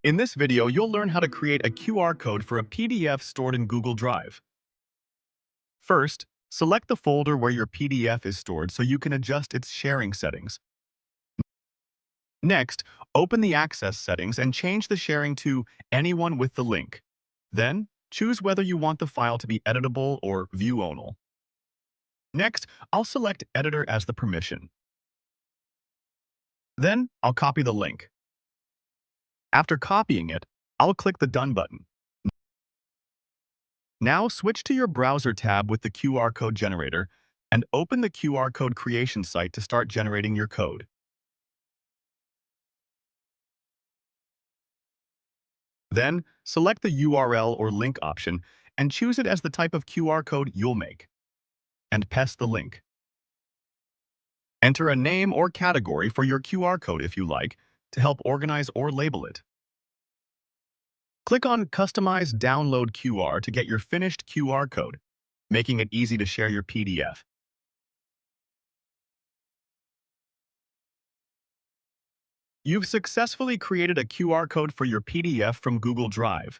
In this video, you'll learn how to create a QR code for a PDF stored in Google Drive. First, select the folder where your PDF is stored so you can adjust its sharing settings. Next, open the access settings and change the sharing to anyone with the link. Then, choose whether you want the file to be editable or view only. Next, I'll select Editor as the permission. Then, I'll copy the link. After copying it, I'll click the Done button. Now switch to your browser tab with the QR code generator and open the QR code creation site to start generating your code. Then, select the URL or link option and choose it as the type of QR code you'll make, and paste the link. Enter a name or category for your QR code if you like, to help organize or label it. Click on Customize Download QR to get your finished QR code, making it easy to share your PDF. You've successfully created a QR code for your PDF from Google Drive.